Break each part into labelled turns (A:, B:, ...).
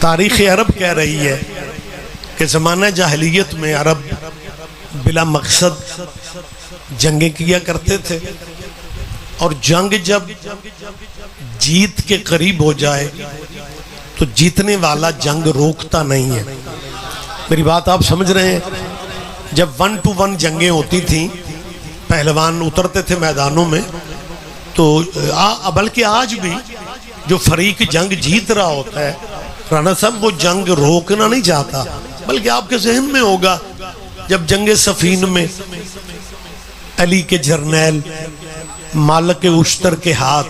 A: तारीख़ अरब कह रही है कि ज़माना जाहिलियत में अरब बिला मकसद जंगें किया करते थे, और जंग जब जीत के करीब हो जाए तो जीतने वाला जंग रोकता नहीं है। मेरी बात आप समझ रहे हैं? जब 1 to 1 जंगें होती थी, पहलवान उतरते थे मैदानों में, तो बल्कि आज भी जो फरीक जंग जीत रहा होता है राना साहब, वो जंग रोकना नहीं चाहता, बल्कि आपके जहन में होगा जब जंगे सफीन में अली के जर्नैल मालिक के उश्तर के हाथ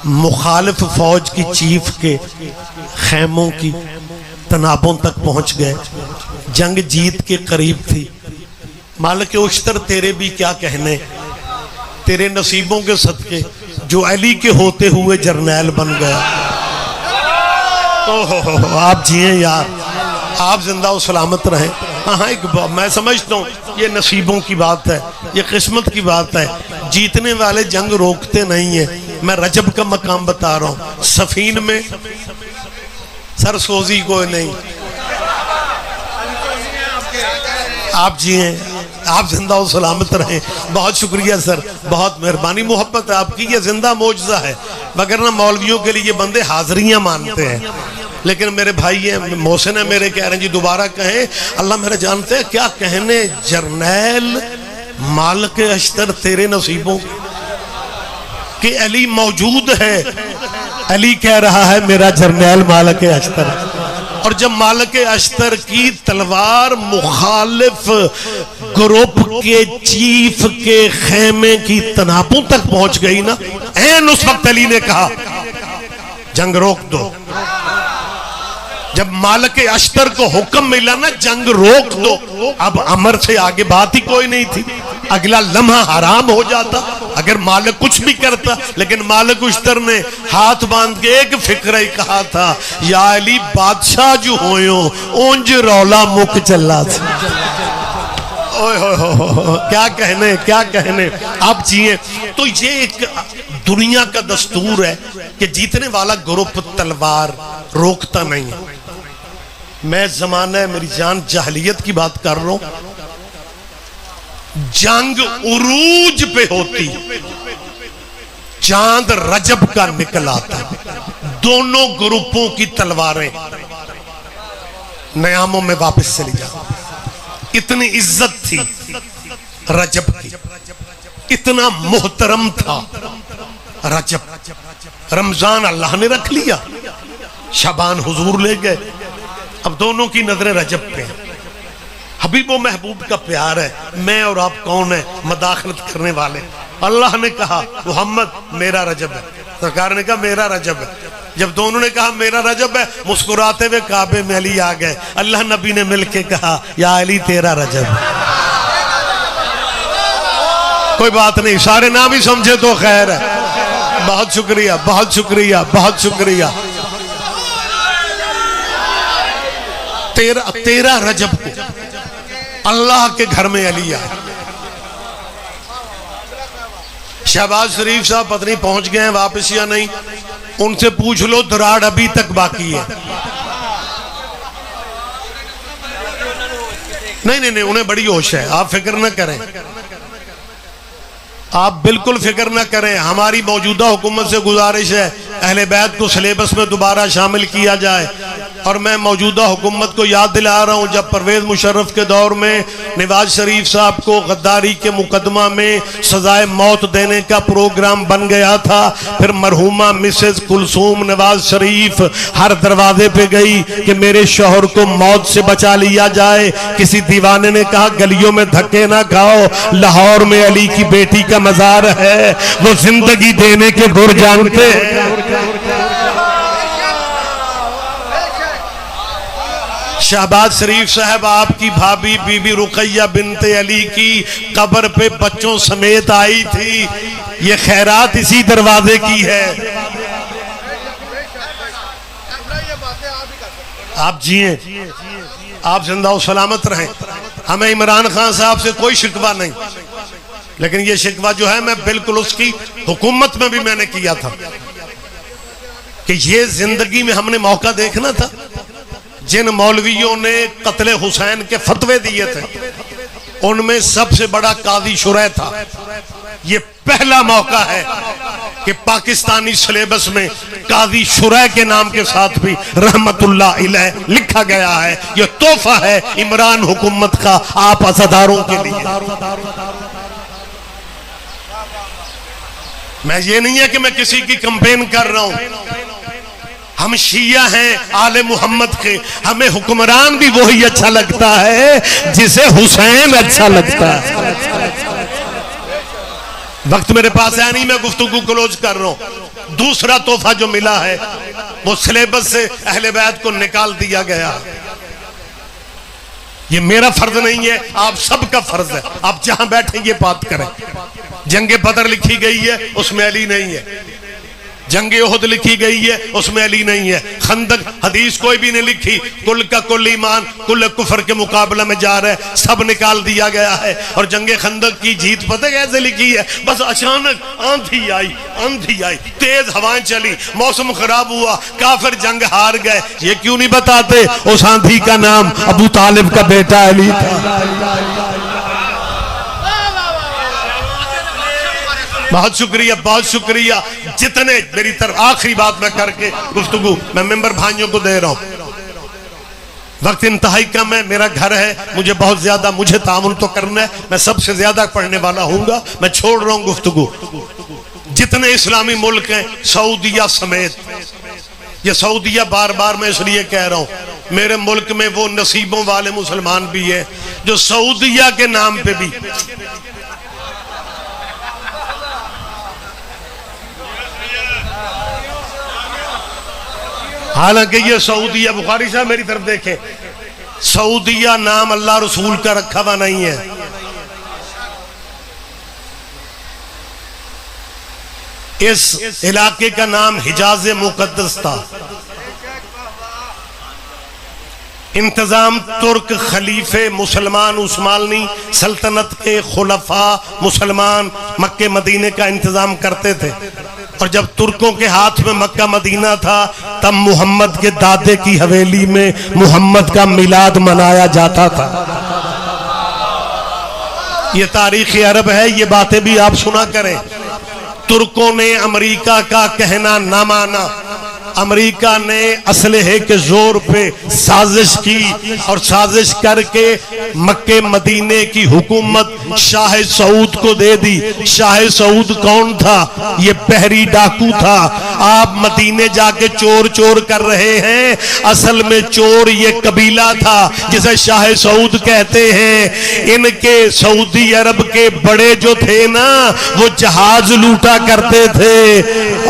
A: मुखालिफ फौज की चीफ के खैमों की तनाबों तक पहुंच गए, जंग जीत के करीब थी। मालिक के उश्तर तेरे भी क्या कहने, तेरे नसीबों के सदके जो अली के होते हुए जर्नैल बन गया। तो आप जिए यार, आप जिंदा और सलामत रहें। हाँ, एक मैं समझता हूँ ये नसीबों की बात है, ये किस्मत की बात है। जीतने वाले जंग रोकते नहीं है। मैं रजब का मकाम बता रहा हूँ, सफीन में सरसोजी कोई नहीं। आप जिए, आप जिंदा और सलामत रहें। बहुत शुक्रिया सर, बहुत मेहरबानी, मोहब्बत है आपकी, ये जिंदा मौजज़ा है। मगर ना मौलवियों के लिए ये बंदे हाजरियां मानते हैं, लेकिन मेरे भाई हैं मोहसिन है मेरे, कह रहे हैं जी दोबारा कहें। अल्लाह मेरे जानते हैं क्या कहने, जर्नैल मालिक अश्तर तेरे नसीबों कि अली मौजूद है। अली कह रहा है मेरा जर्नैल मालिक अश्तर, और जब मालिक अश्तर की तलवार मुखालिफ ग्रुप के चीफ के खेमे की तनाबों तक पहुंच गई ना, ऐन उस वक्त अली ने कहा जंग रोक दो। जब मालिक अश्तर को हुक्म मिला ना जंग रोक दो, अब अमर से आगे बात ही कोई नहीं थी। अगला लम्हा हराम हो जाता अगर मालिक कुछ भी करता, लेकिन मालिक अश्तर ने हाथ बांध के एक फिक्र ही कहा था, या अली बादशाह जो होयो ओंज रौला मुक चला। ओए हो, क्या कहने, क्या कहने। आप जिए। तो ये एक दुनिया का दस्तूर है कि जीतने वाला ग्रुप तलवार रोकता नहीं है। मैं जमाना मेरी जान जाहिलियत की बात कर रहा हूं। जंग उरूज पे होती, चांद रजब का निकल आता, दोनों ग्रुपों की तलवारें नयामों में वापस चली जाती। इतनी इज्जत थी रजब की, इतना मोहतरम था रजब। रमजान अल्लाह ने रख लिया, शबान हुजूर ले गए, अब दोनों की नजरें रजब पे हैं। हबीबो महबूब का प्यार है, मैं और आप कौन है मदाखलत करने वाले। अल्लाह ने कहा मोहम्मद मेरा रजब है, सरकार ने कहा मेरा रजब है। जब दोनों ने कहा मेरा रजब है, मुस्कुराते हुए काबे में अली आ गए। अल्लाह नबी ने मिलके कहा या अली तेरा रजब है। कोई बात नहीं, सारे ना भी समझे तो खैर है। बहुत शुक्रिया, बहुत शुक्रिया, बहुत शुक्रिया। तेरा रजब को अल्लाह के घर में अली आए। शहबाज शरीफ साहब पत्नी पहुंच गए हैं वापस या नहीं, उनसे पूछ लो, दराड़ अभी तक बाकी है। नहीं, उन्हें बड़ी होश है, आप फिक्र न करें, आप बिल्कुल फिक्र न करें। हमारी मौजूदा हुकूमत से गुजारिश है अहले बैत को सिलेबस में दोबारा शामिल किया जाए। और मैं मौजूदा हुकूमत को याद दिला रहा हूँ, जब परवेज मुशर्रफ के दौर में नवाज शरीफ साहब को गद्दारी के मुकदमा में सजाए मौत देने का प्रोग्राम बन गया था, फिर मरहूमा मिसेज कुलसूम नवाज शरीफ हर दरवाजे पे गई कि मेरे शौहर को मौत से बचा लिया जाए। किसी दीवाने ने कहा गलियों में धक्के ना खाओ, लाहौर में अली की बेटी का मजार है, वो जिंदगी देने के गुर जानते। शहबाज शरीफ साहब आपकी भाभी बीबी रुकैया बिनते अली की कब्र पे बच्चों समेत आई थी। ये खैरात इसी दरवाजे की है। आप जिए, आप जिंदा और सलामत रहें। हमें इमरान खान साहब से कोई शिकवा नहीं, लेकिन ये शिकवा जो है मैं बिल्कुल उसकी हुकूमत में भी मैंने किया था कि ये जिंदगी में हमने मौका देखना था जिन मौलवियों ने कत्ले हुसैन के फतवे दिए थे उनमें सबसे बड़ा काजी शुरै था। ये पहला मौका है कि पाकिस्तानी सिलेबस में काजी शुरै के नाम के साथ भी रहमतुल्लाह अलैह लिखा गया है। यह तोहफा है इमरान हुकूमत का आप अज़ादारों के लिए। मैं ये नहीं है कि मैं किसी की कंपेन कर रहा हूं, हम शिया हैं आले मोहम्मद के, हमें हुक्मरान भी वही अच्छा लगता है जिसे हुसैन अच्छा लगता है। वक्त मेरे पास है नहीं, मैं गुफ्तगू क्लोज कर रहा हूं। दूसरा तोहफा जो मिला है वो सिलेबस से अहले बैत को निकाल दिया गया। ये मेरा फर्ज नहीं है, आप सबका फर्ज है। आप जहां बैठे ये बात करें। जंगे बदर लिखी गई है, उसमें अली नहीं है। जंगे उहद लिखी गई है, उसमें अली नहीं है। खंदक हदीस कोई भी नहीं लिखी, कुल का कुल ईमान कुल कुफर के मुकाबला में जा रहा है, सब निकाल दिया गया है। और जंगे खंदक की जीत पता कैसे लिखी है? बस अचानक आंधी आई, तेज हवाएं चली, मौसम खराब हुआ, काफिर जंग हार गए। ये क्यों नहीं बताते उस आंधी का नाम अबू तालिब का बेटा अली था। बहुत शुक्रिया, बहुत शुक्रिया। जितने मेरी तरफ आखिरी बात मैं करके गुफ्तगू मैं मेंबर भाइयों को दे रहा हूं। वक्त इंतहाई कम है, मेरा घर है, मुझे बहुत ज्यादा मुझे तामुन तो करना है, मैं सबसे ज्यादा पढ़ने वाला हूँगा। मैं छोड़ रहा हूँ गुफ्तगू। जितने इस्लामी मुल्क हैं सऊदिया समेत, ये सऊदिया बार बार मैं इसलिए कह रहा हूँ मेरे मुल्क में वो नसीबों वाले मुसलमान भी है जो सऊदिया के नाम पे भी हालांकि ये सऊदिया, बुखारी साहब मेरी तरफ देखें, सऊदिया नाम अल्लाह रसूल का रखा हुआ नहीं है। इस इलाके का नाम हिजाज मुकद्दस था। इंतजाम तुर्क खलीफे मुसलमान उस्मानी सल्तनत के खुलफा मुसलमान मक्के मदीने का इंतजाम करते थे। और जब तुर्कों के हाथ में मक्का मदीना था तब मोहम्मद के दादे की हवेली में मोहम्मद का मिलाद मनाया जाता था। ये तारीख अरब है, ये बातें भी आप सुना करें। तुर्कों ने अमेरिका का कहना ना माना, अमेरिका ने असलहे के जोर पे साजिश की और साजिश करके मक्के मदीने की हुकूमत शाह सऊद को दे दी। शाह सऊद कौन था? ये बहरी डाकू था। आप मदीने जाके चोर चोर कर रहे हैं, असल में चोर ये कबीला था जिसे शाह सऊद कहते हैं। इनके सऊदी अरब के बड़े जो थे ना वो जहाज लूटा करते थे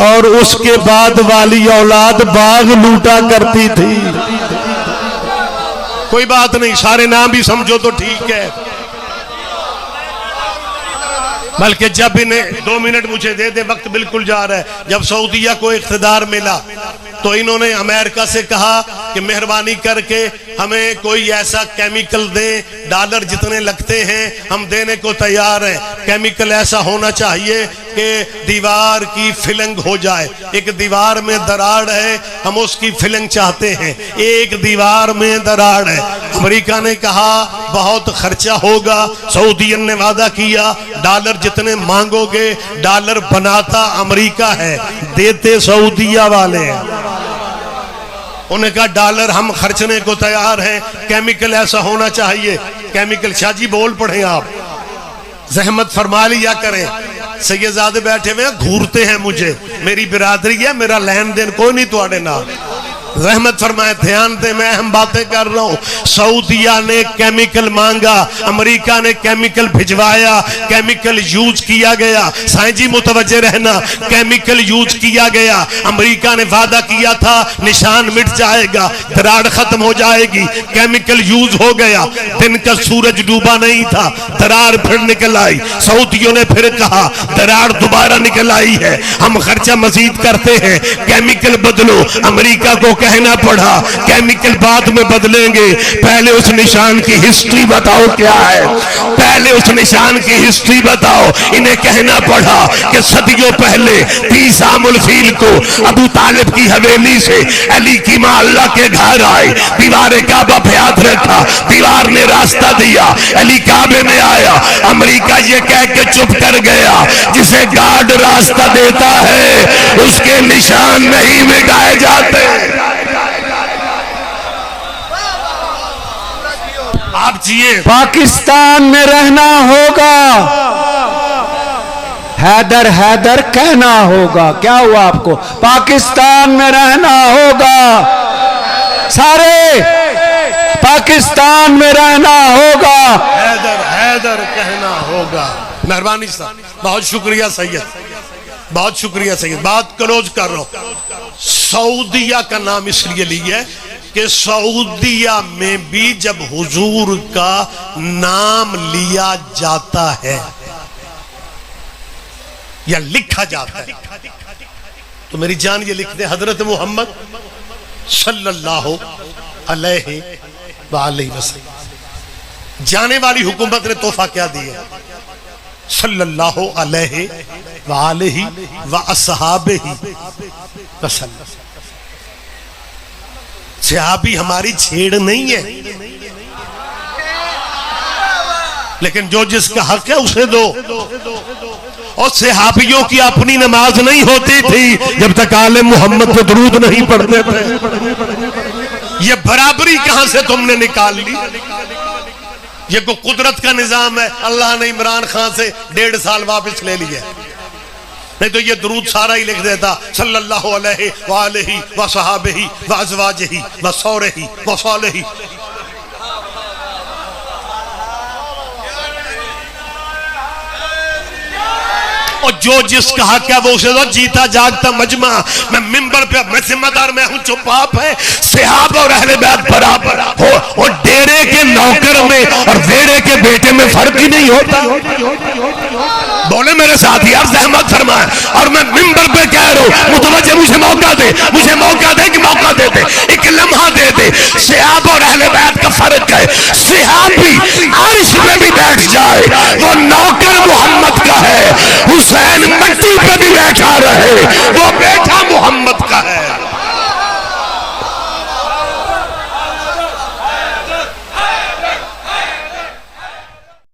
A: और उसके बाद वाली औलाद बाग लूटा करती थी। कोई बात नहीं, सारे नाम भी समझो तो ठीक है। बल्कि जब इन्हें 2 मिनट मुझे दे दे, वक्त बिल्कुल जा रहा है। जब सऊदिया को इख्तिदार मिला तो इन्होंने अमेरिका से कहा कि मेहरबानी करके हमें कोई ऐसा केमिकल दे, डॉलर जितने लगते हैं हम देने को तैयार हैं। केमिकल ऐसा होना चाहिए कि दीवार की फिलिंग हो जाए। एक दीवार में दरार है, हम उसकी फिलिंग चाहते हैं। एक दीवार में दरार है। अमेरिका ने कहा बहुत खर्चा होगा। सऊदियन ने वादा किया डॉलर जितने मांगोगे, डॉलर बनाता अमेरिका है, देते सऊदिया वाले हैं। उन्हें कहा डॉलर हम खर्चने को तैयार हैं, केमिकल ऐसा होना चाहिए। केमिकल शाहजी बोल पड़े आप, जहमत फरमा लिया करें। सैयदजादे बैठे हुए घूरते हैं मुझे, मेरी बिरादरी है, मेरा लेन देन कोई नहीं तुहाडे नाल। रहमत फरमाए, ध्यान दे, मैं अहम बातें कर रहा हूं। सऊदिया ने केमिकल मांगा, अमेरिका ने केमिकल भिजवाया, केमिकल यूज किया गया। साईं जी मुतवज्जे रहना, केमिकल यूज किया गया। अमेरिका ने वादा किया था निशान मिट जाएगा, दरार खत्म हो जाएगी। केमिकल यूज हो गया, दिन का सूरज डूबा नहीं था, दरार फिर निकल आई। सऊदियों ने फिर कहा दरार दोबारा निकल आई है, हम खर्चा मजीद करते हैं, केमिकल बदलो। अमेरिका को कहना पड़ा केमिकल बाद में बदलेंगे, पहले उस निशान की हिस्ट्री बताओ क्या है, पहले उस निशान की हिस्ट्री बताओ। इन्हें कहना पड़ा कि सदियों पहले 30 आमुल फील को अबू तालिब की हवेली से अली की मां अल्लाह के घर आए, दीवार काबा पे हाथ रखा, दीवार ने रास्ता दिया, अली काबे में आया। अमेरिका ये कह के चुप कर गया, जिसे गार्ड रास्ता देता है उसके निशान नहीं मिटाए जाते। आप जिए।
B: पाकिस्तान में रहना होगा, हैदर हैदर कहना होगा। क्या हुआ आपको? पाकिस्तान में रहना होगा, सारे पाकिस्तान में रहना होगा,
A: हैदर हैदर कहना होगा। मेहरबानी साहब, बहुत शुक्रिया सैयद, बहुत शुक्रिया सैयद। बात क्लोज कर रहा हूं। सऊदिया का नाम इसलिए लिया कि सऊदिया में भी जब हुजूर का नाम लिया जाता है या लिखा जाता है तो मेरी जान ये लिख दे, हजरत मोहम्मद सल्लल्लाहु अलैहि वसल्लम। जाने वाली हुकूमत ने तोहफा क्या दिया? सल्लल्लाहु अलैहि व अस्हाबिही वसल्लम। सहाबी हमारी छेड़ नहीं है, लेकिन जो जिसका हक है उसे दो। और सहाबियों की अपनी नमाज नहीं होती थी जब तक आले मोहम्मद पे दुरूद नहीं पढ़ते थे। ये बराबरी कहां से तुमने निकाल ली? ये को कुदरत का निजाम है। अल्लाह ने इमरान खान से 1.5 साल वापस ले लिया, नहीं तो ये दुरूद सारा ही लिख देता, सल्लल्लाहु अलैहि व सहाबिही व अज़वाजिही व सौरिही व सालिही। और जो जिसका हक है वो उसे दो। जीता जागता मजमा, मैं मिंबर पे, मैं जिम्मेदार, मैं हूं, चुप आप है। सहाबा और अहले बैत बराबर हो। और डेरे के नौकर में और वेड़े के बेटे में फर्क ही नहीं होता। बोले मेरे साथी, आप सहमत फरमाए। और मैं मिंबर पे कह रहा हूं, मुतवज्जे मुझे मौका दे, मुझे मौका दे कि मौका दे दे, एक लम्हा दे दे। सहाबा और अहले बैत का फर्क है। सहाबी अर्श पे भी बैठ जाए